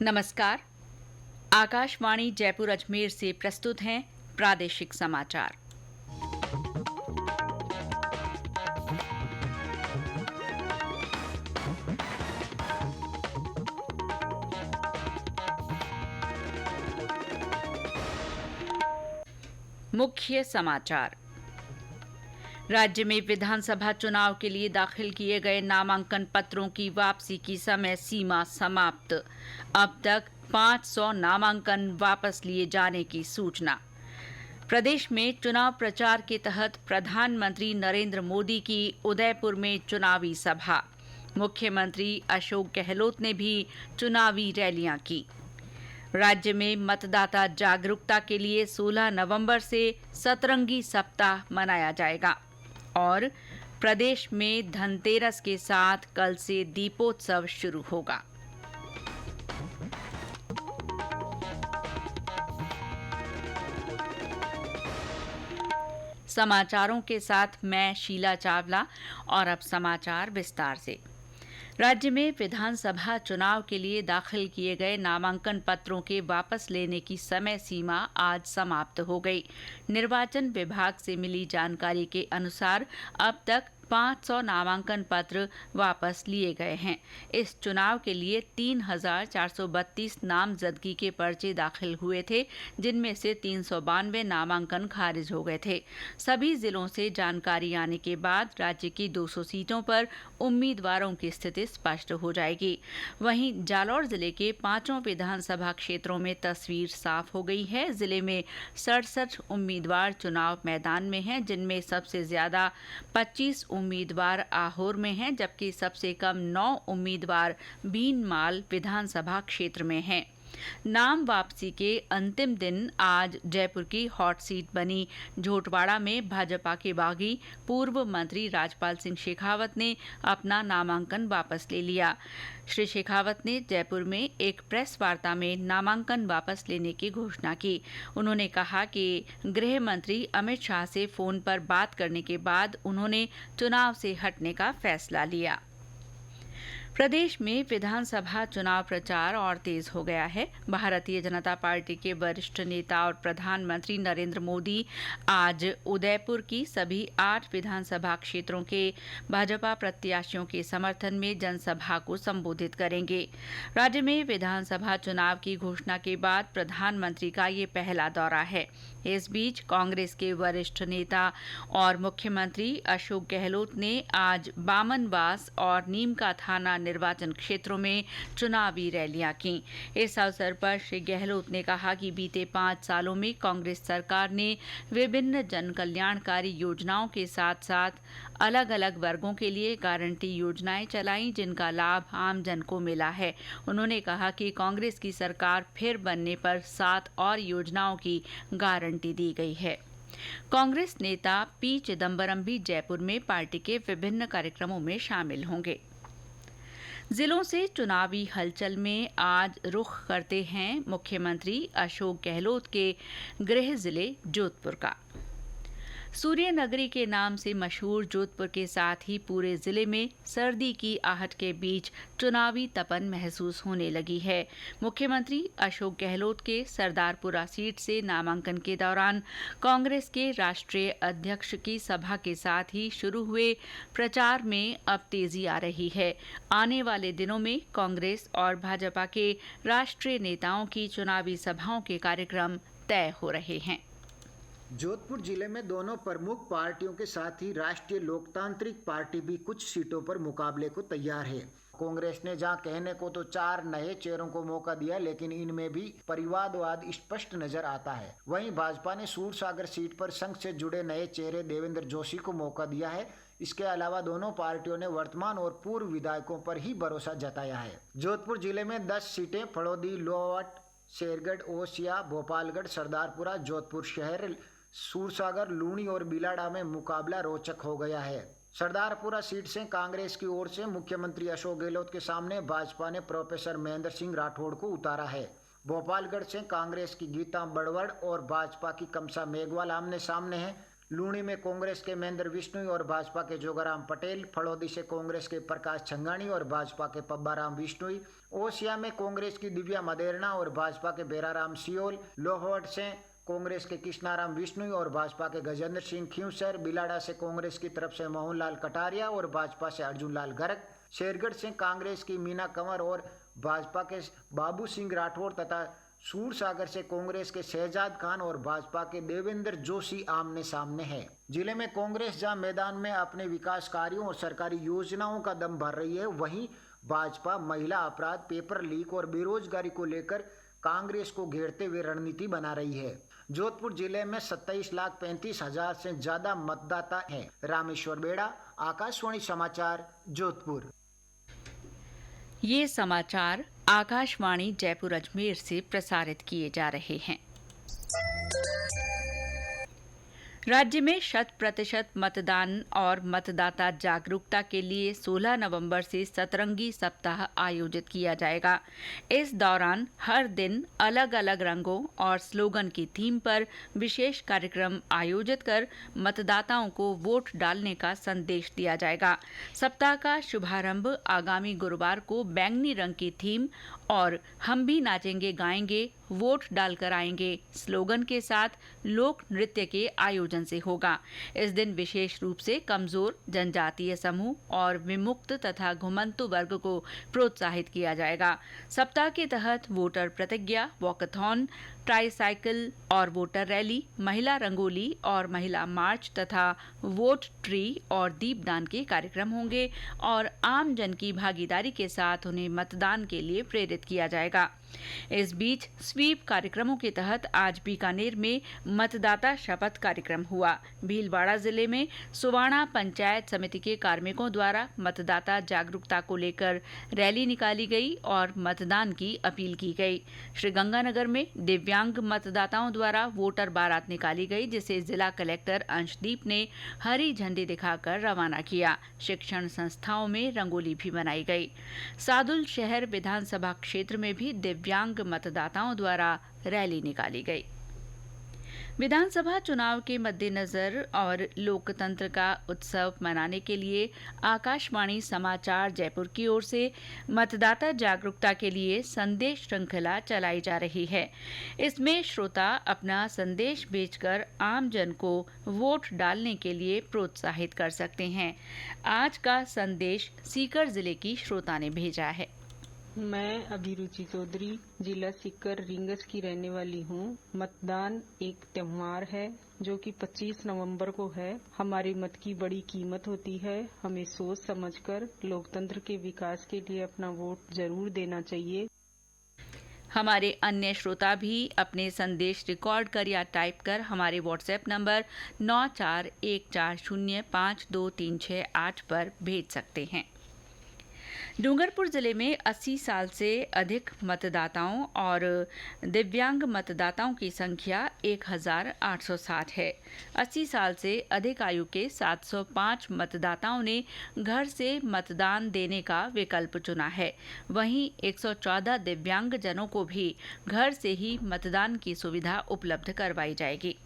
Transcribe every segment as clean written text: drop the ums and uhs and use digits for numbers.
नमस्कार। आकाशवाणी जयपुर अजमेर से प्रस्तुत हैं प्रादेशिक समाचार। मुख्य समाचार। राज्य में विधानसभा चुनाव के लिए दाखिल किए गए नामांकन पत्रों की वापसी की समय सीमा समाप्त। अब तक 500 नामांकन वापस लिए जाने की सूचना। प्रदेश में चुनाव प्रचार के तहत प्रधानमंत्री नरेंद्र मोदी की उदयपुर में चुनावी सभा। मुख्यमंत्री अशोक गहलोत ने भी चुनावी रैलियां की। राज्य में मतदाता जागरूकता के लिए 16 नवंबर से सतरंगी सप्ताह मनाया जाएगा। और प्रदेश में धनतेरस के साथ कल से दीपोत्सव शुरू होगा। समाचारों के साथ मैं शीला चावला। और अब समाचार विस्तार से। राज्य में विधानसभा चुनाव के लिए दाखिल किए गए नामांकन पत्रों के वापस लेने की समय सीमा आज समाप्त हो गई। निर्वाचन विभाग से मिली जानकारी के अनुसार अब तक 500 नामांकन पत्र वापस लिए गए हैं। इस चुनाव के लिए 3,432 नामजदगी के पर्चे दाखिल हुए थे, जिनमें से 392 नामांकन खारिज हो गए थे। सभी जिलों से जानकारी आने के बाद राज्य की 200 सीटों पर उम्मीदवारों की स्थिति स्पष्ट हो जाएगी। वहीं जालौर जिले के 5 विधानसभा क्षेत्रों में तस्वीर साफ हो गई है। जिले में 67 उम्मीदवार चुनाव मैदान में हैं, जिनमें सबसे ज्यादा 25 उम्मीदवार आहोर में हैं, जबकि सबसे कम 9 उम्मीदवार बीनमाल विधानसभा क्षेत्र में हैं। नाम वापसी के अंतिम दिन आज जयपुर की हॉट सीट बनी झोटवाड़ा में भाजपा के बागी पूर्व मंत्री राजपाल सिंह शेखावत ने अपना नामांकन वापस ले लिया। श्री शेखावत ने जयपुर में एक प्रेस वार्ता में नामांकन वापस लेने की घोषणा की। उन्होंने कहा कि गृह मंत्री अमित शाह से फोन पर बात करने के बाद उन्होंने चुनाव से हटने का फैसला लिया। प्रदेश में विधानसभा चुनाव प्रचार और तेज हो गया है। भारतीय जनता पार्टी के वरिष्ठ नेता और प्रधानमंत्री नरेंद्र मोदी आज उदयपुर की सभी 8 विधानसभा क्षेत्रों के भाजपा प्रत्याशियों के समर्थन में जनसभा को संबोधित करेंगे। राज्य में विधानसभा चुनाव की घोषणा के बाद प्रधानमंत्री का ये पहला दौरा है। इस बीच कांग्रेस के वरिष्ठ नेता और मुख्यमंत्री अशोक गहलोत ने आज बामनवास और नीमका थाना निर्वाचन क्षेत्रों में चुनावी रैलियां की। इस अवसर पर श्री गहलोत ने कहा कि बीते 5 सालों में कांग्रेस सरकार ने विभिन्न जन कल्याणकारी योजनाओं के साथ साथ अलग अलग वर्गों के लिए गारंटी योजनाएं चलाई, जिनका लाभ आमजन को मिला है। उन्होंने कहा कि कांग्रेस की सरकार फिर बनने पर 7 और योजनाओं की गारंटी दी गई है। कांग्रेस नेता पी चिदम्बरम भी जयपुर में पार्टी के विभिन्न कार्यक्रमों में शामिल होंगे। जिलों से चुनावी हलचल में आज रुख करते हैं मुख्यमंत्री अशोक गहलोत के गृह जिले जोधपुर का। सूर्य नगरी के नाम से मशहूर जोधपुर के साथ ही पूरे जिले में सर्दी की आहट के बीच चुनावी तपन महसूस होने लगी है। मुख्यमंत्री अशोक गहलोत के सरदारपुरा सीट से नामांकन के दौरान कांग्रेस के राष्ट्रीय अध्यक्ष की सभा के साथ ही शुरू हुए प्रचार में अब तेजी आ रही है। आने वाले दिनों में कांग्रेस और भाजपा के राष्ट्रीय नेताओं की चुनावी सभाओं के कार्यक्रम तय हो रहे हैं। जोधपुर जिले में दोनों प्रमुख पार्टियों के साथ ही राष्ट्रीय लोकतांत्रिक पार्टी भी कुछ सीटों पर मुकाबले को तैयार है। कांग्रेस ने जहां कहने को तो 4 नए चेहरों को मौका दिया, लेकिन इनमें भी परिवारवाद स्पष्ट नजर आता है। वहीं भाजपा ने सूरसागर सीट पर संघ से जुड़े नए चेहरे देवेंद्र जोशी को मौका दिया है। इसके अलावा दोनों पार्टियों ने वर्तमान और पूर्व विधायकों पर ही भरोसा जताया है। जोधपुर जिले में 10 सीटें फड़ौदी, लोहावट, शेरगढ़, ओसिया, भोपालगढ़, सरदारपुरा, जोधपुर शहर, सूरसागर, लूणी और बिलाड़ा में मुकाबला रोचक हो गया है। सरदारपुरा सीट से कांग्रेस की ओर से मुख्यमंत्री अशोक गहलोत के सामने भाजपा ने प्रोफेसर महेंद्र सिंह राठौड़ को उतारा है। भोपालगढ़ से कांग्रेस की गीता बड़वड़ और भाजपा की कमसा मेघवाल आमने सामने हैं। लूणी में कांग्रेस के महेंद्र बिश्नोई और भाजपा के जोगाराम पटेल, फड़ौदी से कांग्रेस के प्रकाश छंगानी और भाजपा के पब्बाराम बिश्नोई, ओसिया में कांग्रेस की दिव्या मदेरना और भाजपा के बेराराम सियोल, लोहवट से कांग्रेस के कृष्णाराम बिश्नोई और भाजपा के गजेंद्र सिंह खींवसर, बिलाड़ा से कांग्रेस की तरफ से मोहनलाल कटारिया और भाजपा से अर्जुन लाल गर्ग, शेरगढ़ से कांग्रेस की मीना कंवर और भाजपा के बाबू सिंह राठौड़ तथा सूरसागर से कांग्रेस के शहजाद खान और भाजपा के देवेंद्र जोशी आमने सामने है। जिले में कांग्रेस जहां मैदान में अपने विकास कार्यों और सरकारी योजनाओं का दम भर रही है, वहीं भाजपा महिला अपराध, पेपर लीक और बेरोजगारी को लेकर कांग्रेस को घेरते हुए रणनीति बना रही है। जोधपुर जिले में 27,35,000 से ज्यादा मतदाता हैं। रामेश्वर बेड़ा, आकाशवाणी समाचार, जोधपुर। ये समाचार आकाशवाणी जयपुर अजमेर से प्रसारित किए जा रहे हैं। राज्य में 100% मतदान और मतदाता जागरूकता के लिए 16 नवंबर से सतरंगी सप्ताह आयोजित किया जाएगा। इस दौरान हर दिन अलग अलग रंगों और स्लोगन की थीम पर विशेष कार्यक्रम आयोजित कर मतदाताओं को वोट डालने का संदेश दिया जाएगा। सप्ताह का शुभारंभ आगामी गुरुवार को बैंगनी रंग की थीम और हम भी नाचेंगे गाएंगे वोट डालकर आएंगे स्लोगन के साथ लोक नृत्य के आयोजन से होगा। इस दिन विशेष रूप से कमजोर, जनजातीय समूह और विमुक्त तथा घुमंतु वर्ग को प्रोत्साहित किया जाएगा। सप्ताह के तहत वोटर प्रतिज्ञा, वॉकथॉन, ट्राईसाइकिल और वोटर रैली, महिला रंगोली और महिला मार्च तथा वोट ट्री और दीपदान के कार्यक्रम होंगे और आम जन की भागीदारी के साथ उन्हें मतदान के लिए प्रेरित किया जाएगा। इस बीच स्वीप कार्यक्रमों के तहत आज बीकानेर में मतदाता शपथ कार्यक्रम हुआ। भीलवाड़ा जिले में सुवाणा पंचायत समिति के कार्मिकों द्वारा मतदाता जागरूकता को लेकर रैली निकाली गई और मतदान की अपील की गई। श्रीगंगानगर में दिव्यांग मतदाताओं द्वारा वोटर बारात निकाली गई, जिसे जिला कलेक्टर अंशदीप ने हरी झंडी दिखाकर रवाना किया। शिक्षण संस्थाओं में रंगोली भी बनाई गई। सादुल शहर विधानसभा क्षेत्र में भी दिव्यांग मतदाताओं द्वारा रैली निकाली गई। विधानसभा चुनाव के मद्देनजर और लोकतंत्र का उत्सव मनाने के लिए आकाशवाणी समाचार जयपुर की ओर से मतदाता जागरूकता के लिए संदेश श्रृंखला चलाई जा रही है। इसमें श्रोता अपना संदेश भेजकर आम जन को वोट डालने के लिए प्रोत्साहित कर सकते हैं। आज का संदेश सीकर जिले की श्रोता ने भेजा है। मैं अभिरुचि चौधरी, जिला सीकर रिंगस की रहने वाली हूँ। मतदान एक त्योहार है जो कि 25 नवंबर को है। हमारे मत की बड़ी कीमत होती है। हमें सोच समझकर लोकतंत्र के विकास के लिए अपना वोट जरूर देना चाहिए। हमारे अन्य श्रोता भी अपने संदेश रिकॉर्ड कर या टाइप कर हमारे व्हाट्सएप नंबर 9414052368 पर भेज सकते हैं। डूंगरपुर जिले में 80 साल से अधिक मतदाताओं और दिव्यांग मतदाताओं की संख्या 1860 है। 80 साल से अधिक आयु के 705 मतदाताओं ने घर से मतदान देने का विकल्प चुना है। वहीं 114 दिव्यांग जनों को भी घर से ही मतदान की सुविधा उपलब्ध करवाई जाएगी।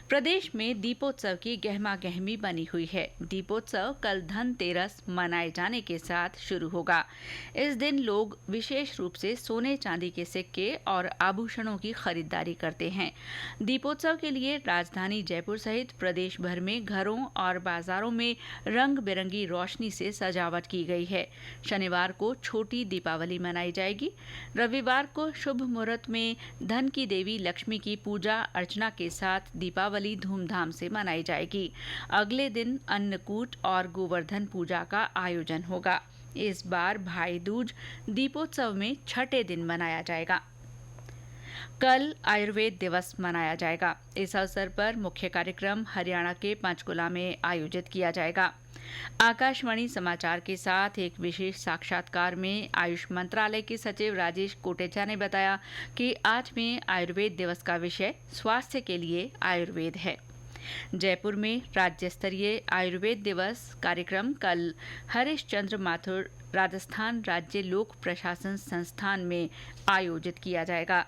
प्रदेश में दीपोत्सव की गहमागहमी बनी हुई है। दीपोत्सव कल धनतेरस मनाए जाने के साथ शुरू होगा। इस दिन लोग विशेष रूप से सोने चांदी के सिक्के और आभूषणों की खरीदारी करते हैं। दीपोत्सव के लिए राजधानी जयपुर सहित प्रदेश भर में घरों और बाजारों में रंग बिरंगी रोशनी से सजावट की गई है। शनिवार को छोटी दीपावली मनाई जाएगी। रविवार को शुभ मुहूर्त में धन की देवी लक्ष्मी की पूजा अर्चना के साथ दीपावली धूमधाम से मनाई जाएगी। अगले दिन अन्नकूट और गोवर्धन पूजा का आयोजन होगा। इस बार भाई दूज दीपोत्सव में छठे दिन मनाया जाएगा। कल आयुर्वेद दिवस मनाया जाएगा। इस अवसर पर मुख्य कार्यक्रम हरियाणा के पंचकुला में आयोजित किया जाएगा। आकाशवाणी समाचार के साथ एक विशेष साक्षात्कार में आयुष मंत्रालय के सचिव राजेश कोटेचा ने बताया कि 8वें आयुर्वेद दिवस का विषय स्वास्थ्य के लिए आयुर्वेद है। जयपुर में राज्य स्तरीय आयुर्वेद दिवस कार्यक्रम कल हरीश चंद्र माथुर राजस्थान राज्य लोक प्रशासन संस्थान में आयोजित किया जाएगा।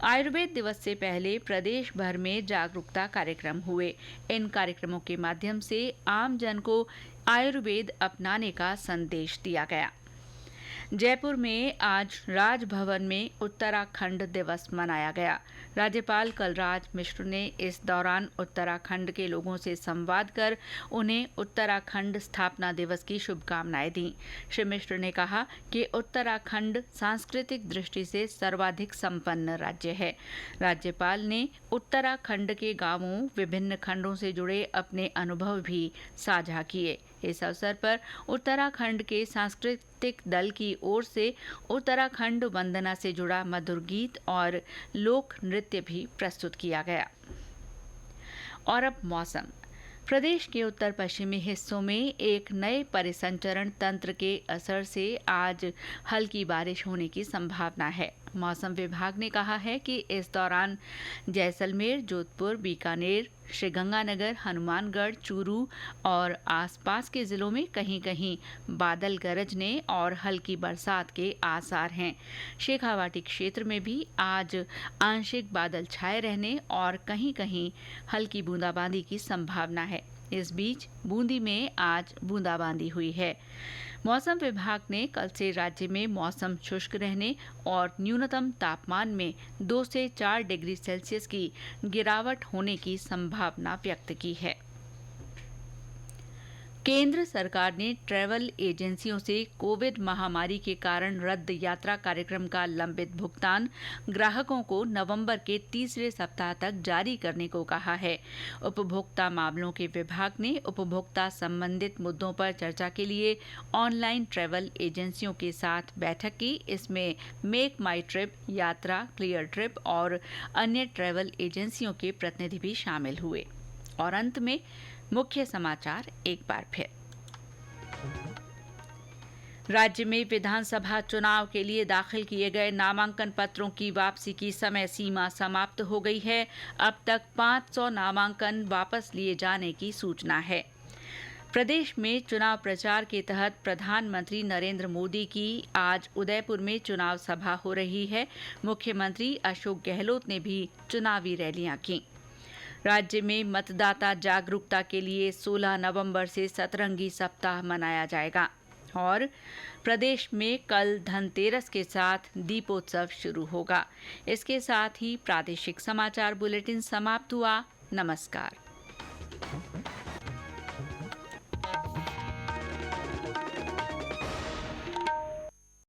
आयुर्वेद दिवस से पहले प्रदेश भर में जागरूकता कार्यक्रम हुए। इन कार्यक्रमों के माध्यम से आम जन को आयुर्वेद अपनाने का संदेश दिया गया। जयपुर में आज राजभवन में उत्तराखंड दिवस मनाया गया। राज्यपाल कलराज मिश्र ने इस दौरान उत्तराखंड के लोगों से संवाद कर उन्हें उत्तराखंड स्थापना दिवस की शुभकामनाएं दी। श्री मिश्र ने कहा कि उत्तराखंड सांस्कृतिक दृष्टि से सर्वाधिक संपन्न राज्य है। राज्यपाल ने उत्तराखंड के गांवों, विभिन्न खंडों से जुड़े अपने अनुभव भी साझा किए। इस अवसर पर उत्तराखंड के सांस्कृतिक दल की ओर से उत्तराखंड वंदना से जुड़ा मधुर गीत और लोक नृत्य भी प्रस्तुत किया गया। और अब मौसम। प्रदेश के उत्तर पश्चिमी हिस्सों में एक नए परिसंचरण तंत्र के असर से आज हल्की बारिश होने की संभावना है। मौसम विभाग ने कहा है कि इस दौरान जैसलमेर, जोधपुर, बीकानेर, श्रीगंगानगर, हनुमानगढ़, चूरू और आसपास के जिलों में कहीं-कहीं बादल गरजने और हल्की बरसात के आसार हैं। शेखावाटी क्षेत्र में भी आज आंशिक बादल छाए रहने और कहीं-कहीं हल्की बूंदाबांदी की संभावना है। इस बीच बूंदी में आज बूंदाबांदी हुई है। मौसम विभाग ने कल से राज्य में मौसम शुष्क रहने और न्यूनतम तापमान में 2 से 4 डिग्री सेल्सियस की गिरावट होने की संभावना व्यक्त की है। केंद्र सरकार ने ट्रैवल एजेंसियों से कोविड महामारी के कारण रद्द यात्रा कार्यक्रम का लंबित भुगतान ग्राहकों को नवंबर के तीसरे सप्ताह तक जारी करने को कहा है। उपभोक्ता मामलों के विभाग ने उपभोक्ता संबंधित मुद्दों पर चर्चा के लिए ऑनलाइन ट्रैवल एजेंसियों के साथ बैठक की। इसमें मेक माई ट्रिप, यात्रा, क्लियर ट्रिप और अन्य ट्रैवल एजेंसियों के प्रतिनिधि भी शामिल हुए। और अंत में मुख्य समाचार एक बार फिर। राज्य में विधानसभा चुनाव के लिए दाखिल किए गए नामांकन पत्रों की वापसी की समय सीमा समाप्त हो गई है। अब तक 500 नामांकन वापस लिए जाने की सूचना है। प्रदेश में चुनाव प्रचार के तहत प्रधानमंत्री नरेंद्र मोदी की आज उदयपुर में चुनाव सभा हो रही है। मुख्यमंत्री अशोक गहलोत ने भी चुनावी रैलियां की। राज्य में मतदाता जागरूकता के लिए 16 नवंबर से सतरंगी सप्ताह मनाया जाएगा। और प्रदेश में कल धनतेरस के साथ दीपोत्सव शुरू होगा। इसके साथ ही प्रादेशिक समाचार बुलेटिन समाप्त हुआ। नमस्कार।